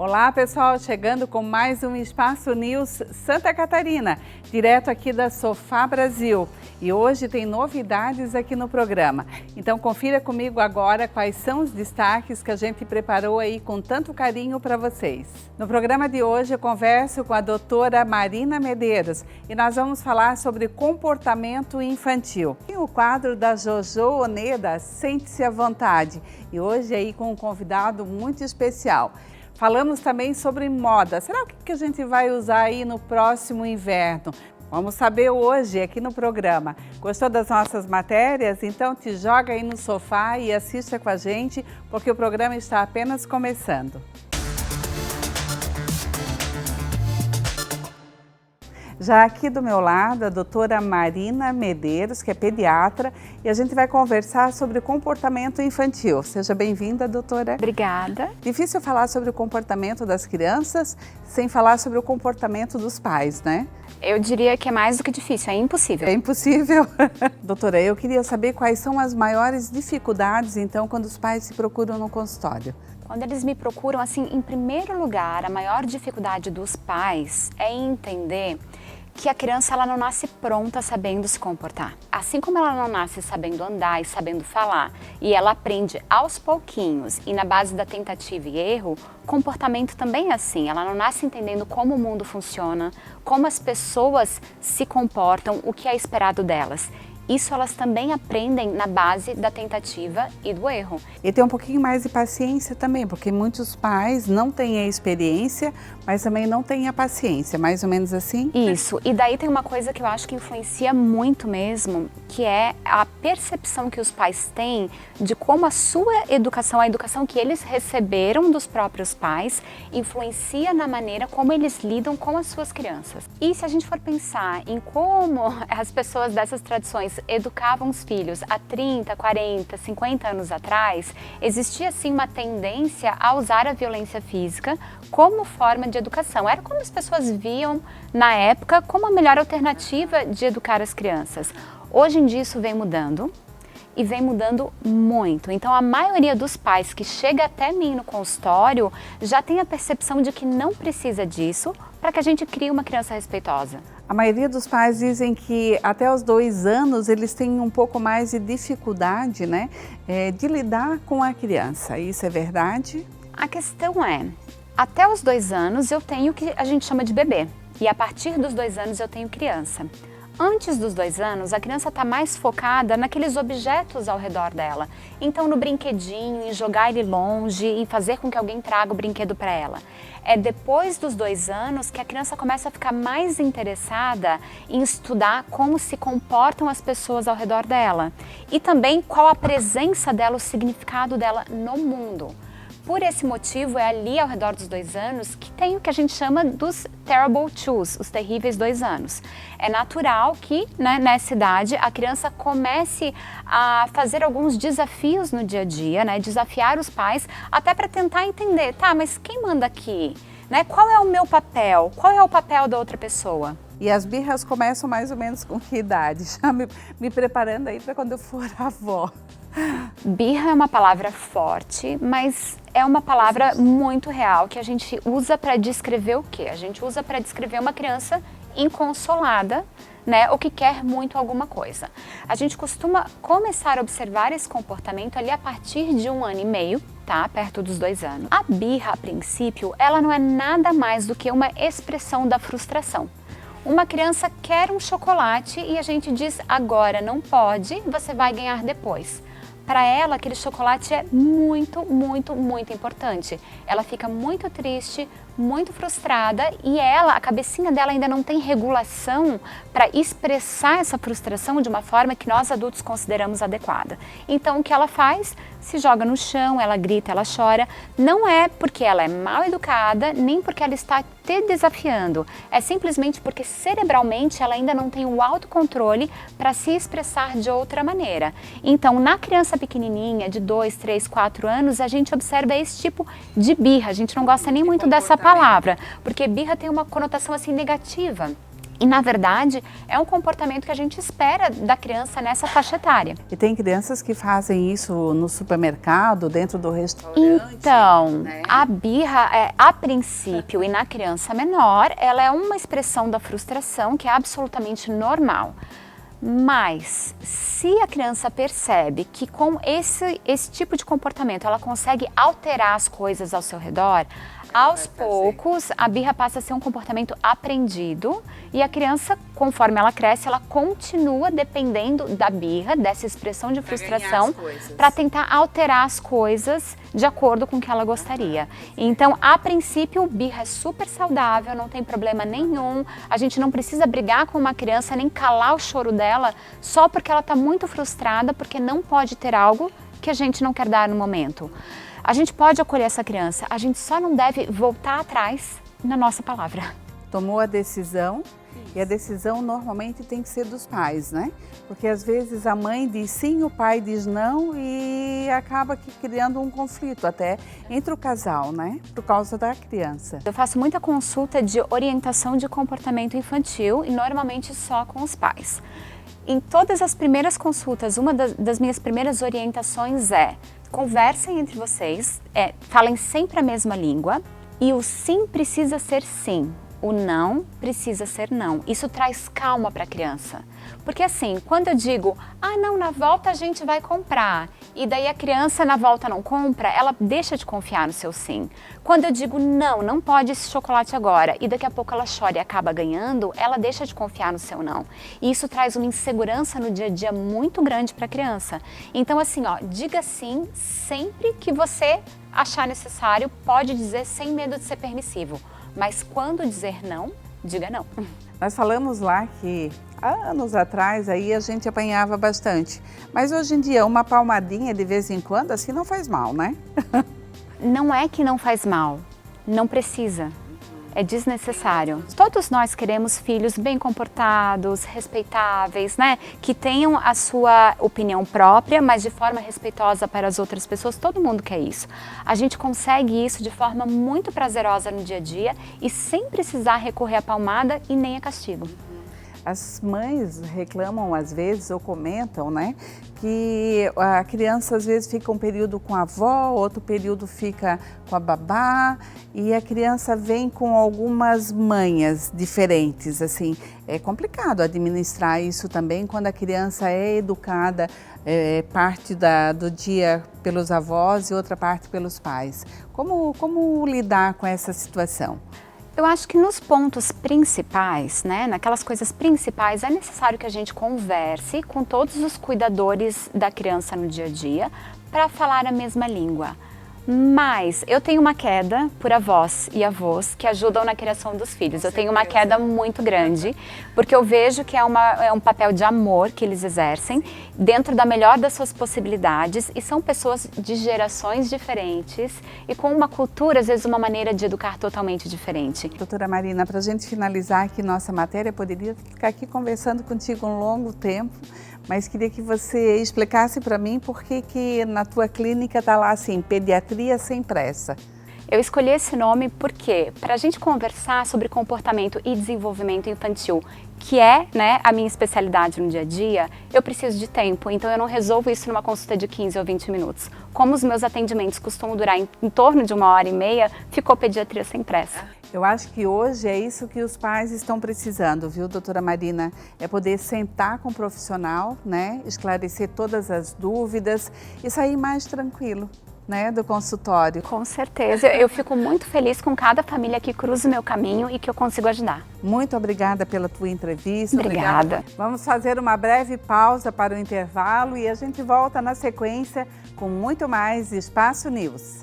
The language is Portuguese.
Olá pessoal, chegando com mais um Espaço News Santa Catarina, direto aqui da Sofá Brasil. E hoje tem novidades aqui no programa. Então confira comigo agora quais são os destaques que a gente preparou aí com tanto carinho para vocês. No programa de hoje eu converso com a doutora Marina Medeiros e nós vamos falar sobre comportamento infantil. E o quadro da Jojo Oneda, Sente-se à Vontade. E hoje aí com um convidado muito especial. Falamos também sobre moda. Será que a gente vai usar aí no próximo inverno? Vamos saber hoje aqui no programa. Gostou das nossas matérias? Então te joga aí no sofá e assista com a gente, porque o programa está apenas começando. Já aqui do meu lado, a doutora Marina Medeiros, que é pediatra, e a gente vai conversar sobre comportamento infantil. Seja bem-vinda, doutora. Obrigada. Difícil falar sobre o comportamento das crianças sem falar sobre o comportamento dos pais, né? Eu diria que é mais do que difícil, é impossível. É impossível. Doutora, eu queria saber quais são as maiores dificuldades, então, quando os pais se procuram no consultório. Quando eles me procuram, assim, em primeiro lugar, a maior dificuldade dos pais é entender que a criança ela não nasce pronta sabendo se comportar. Assim como ela não nasce sabendo andar e sabendo falar, e ela aprende aos pouquinhos e na base da tentativa e erro, comportamento também é assim. Ela não nasce entendendo como o mundo funciona, como as pessoas se comportam, o que é esperado delas. Isso elas também aprendem na base da tentativa e do erro. E tem um pouquinho mais de paciência também, porque muitos pais não têm a experiência, mas também não têm a paciência, mais ou menos assim? Isso, e daí tem uma coisa que eu acho que influencia muito mesmo, que é a percepção que os pais têm de como a sua educação, a educação que eles receberam dos próprios pais, influencia na maneira como eles lidam com as suas crianças. E se a gente for pensar em como as pessoas dessas tradições educavam os filhos há 30, 40, 50 anos atrás, existia sim uma tendência a usar a violência física como forma de educação. Era como as pessoas viam na época como a melhor alternativa de educar as crianças. Hoje em dia isso vem mudando e vem mudando muito. Então a maioria dos pais que chega até mim no consultório já tem a percepção de que não precisa disso para que a gente crie uma criança respeitosa. A maioria dos pais dizem que até os 2 anos eles têm um pouco mais de dificuldade, né, de lidar com a criança. Isso é verdade? A questão é, até os 2 anos eu tenho o que a gente chama de bebê e a partir dos 2 anos eu tenho criança. Antes dos 2 anos, a criança está mais focada naqueles objetos ao redor dela. Então, no brinquedinho, em jogar ele longe, em fazer com que alguém traga o brinquedo para ela. É depois dos 2 anos que a criança começa a ficar mais interessada em estudar como se comportam as pessoas ao redor dela. E também qual a presença dela, o significado dela no mundo. Por esse motivo, é ali ao redor dos 2 anos que tem o que a gente chama dos terrible twos, os terríveis 2 anos. É natural que, né, nessa idade a criança comece a fazer alguns desafios no dia a dia, né, desafiar os pais até para tentar entender, tá, mas quem manda aqui? Né, qual é o meu papel? Qual é o papel da outra pessoa? E as birras começam mais ou menos com que idade? Já me preparando aí para quando eu for avó. Birra é uma palavra forte, mas é uma palavra muito real que a gente usa para descrever o quê? A gente usa para descrever uma criança inconsolada, né, ou que quer muito alguma coisa. A gente costuma começar a observar esse comportamento ali a partir de 1 ano e meio, tá? Perto dos 2 anos. A birra, a princípio, ela não é nada mais do que uma expressão da frustração. Uma criança quer um chocolate e a gente diz, agora não pode, você vai ganhar depois. Para ela, aquele chocolate é muito, muito, muito importante. Ela fica muito triste, muito frustrada e ela, a cabecinha dela ainda não tem regulação para expressar essa frustração de uma forma que nós adultos consideramos adequada. Então, o que ela faz? Se joga no chão, ela grita, ela chora. Não é porque ela é mal educada, nem porque ela está te desafiando. É simplesmente porque cerebralmente ela ainda não tem o autocontrole para se expressar de outra maneira. Então, na criança pequenininha, de 2, 3, 4 anos, a gente observa esse tipo de birra. A gente não gosta nem muito dessa palavra, porque birra tem uma conotação assim negativa. E, na verdade, é um comportamento que a gente espera da criança nessa faixa etária. E tem crianças que fazem isso no supermercado, dentro do restaurante. Então, né? a birra, a princípio, e na criança menor, ela é uma expressão da frustração que é absolutamente normal. Mas, se a criança percebe que com esse tipo de comportamento ela consegue alterar as coisas ao seu redor, aos poucos a birra passa a ser um comportamento aprendido e a criança, conforme ela cresce, ela continua dependendo da birra, dessa expressão de frustração, para tentar alterar as coisas de acordo com o que ela gostaria. Então, a princípio, birra é super saudável, não tem problema nenhum, a gente não precisa brigar com uma criança nem calar o choro dela só porque ela está muito frustrada, porque não pode ter algo que a gente não quer dar no momento. A gente pode acolher essa criança, a gente só não deve voltar atrás na nossa palavra. Tomou a decisão, e a decisão normalmente tem que ser dos pais, né? Porque às vezes a mãe diz sim, o pai diz não e acaba criando um conflito até entre o casal, né? Por causa da criança. Eu faço muita consulta de orientação de comportamento infantil e normalmente só com os pais. Em todas as primeiras consultas, uma das minhas primeiras orientações é: conversem entre vocês, falem sempre a mesma língua e o sim precisa ser sim, o não precisa ser não. Isso traz calma para a criança. Porque assim, quando eu digo, não, na volta a gente vai comprar, e daí a criança na volta não compra, ela deixa de confiar no seu sim. Quando eu digo, não, não pode esse chocolate agora, e daqui a pouco ela chora e acaba ganhando, ela deixa de confiar no seu não. E isso traz uma insegurança no dia a dia muito grande para a criança. Então assim, diga sim sempre que você achar necessário, pode dizer sem medo de ser permissivo. Mas quando dizer não, diga não. Nós falamos lá que há anos atrás aí a gente apanhava bastante, mas hoje em dia uma palmadinha de vez em quando assim não faz mal, né? Não é que não faz mal, não precisa. É desnecessário. Todos nós queremos filhos bem comportados, respeitáveis, né? Que tenham a sua opinião própria, mas de forma respeitosa para as outras pessoas. Todo mundo quer isso. A gente consegue isso de forma muito prazerosa no dia a dia e sem precisar recorrer à palmada e nem a castigo. As mães reclamam às vezes ou comentam, né, que a criança às vezes fica um período com a avó, outro período fica com a babá e a criança vem com algumas manhas diferentes, assim. É complicado administrar isso também quando a criança é educada parte do dia pelos avós e outra parte pelos pais. Como lidar com essa situação? Eu acho que nos pontos principais, né, naquelas coisas principais, é necessário que a gente converse com todos os cuidadores da criança no dia a dia para falar a mesma língua. Mas eu tenho uma queda por avós e avós que ajudam na criação dos filhos. Eu tenho uma queda muito grande, porque eu vejo que é um papel de amor que eles exercem, dentro da melhor das suas possibilidades, e são pessoas de gerações diferentes e com uma cultura, às vezes uma maneira de educar totalmente diferente. Doutora Marina, para a gente finalizar aqui nossa matéria, poderia ficar aqui conversando contigo um longo tempo, mas queria que você explicasse para mim por que na tua clínica está lá assim, pediatria sem pressa. Eu escolhi esse nome porque, para a gente conversar sobre comportamento e desenvolvimento infantil, que é, né, a minha especialidade no dia a dia, eu preciso de tempo, então eu não resolvo isso numa consulta de 15 ou 20 minutos. Como os meus atendimentos costumam durar em torno de 1h30, ficou pediatria sem pressa. Eu acho que hoje é isso que os pais estão precisando, viu, doutora Marina? É poder sentar com o profissional, né, esclarecer todas as dúvidas e sair mais tranquilo, né, do consultório. Com certeza, eu fico muito feliz com cada família que cruza o meu caminho e que eu consigo ajudar. Muito obrigada pela tua entrevista. Obrigada. Vamos fazer uma breve pausa para o intervalo e a gente volta na sequência com muito mais Espaço News.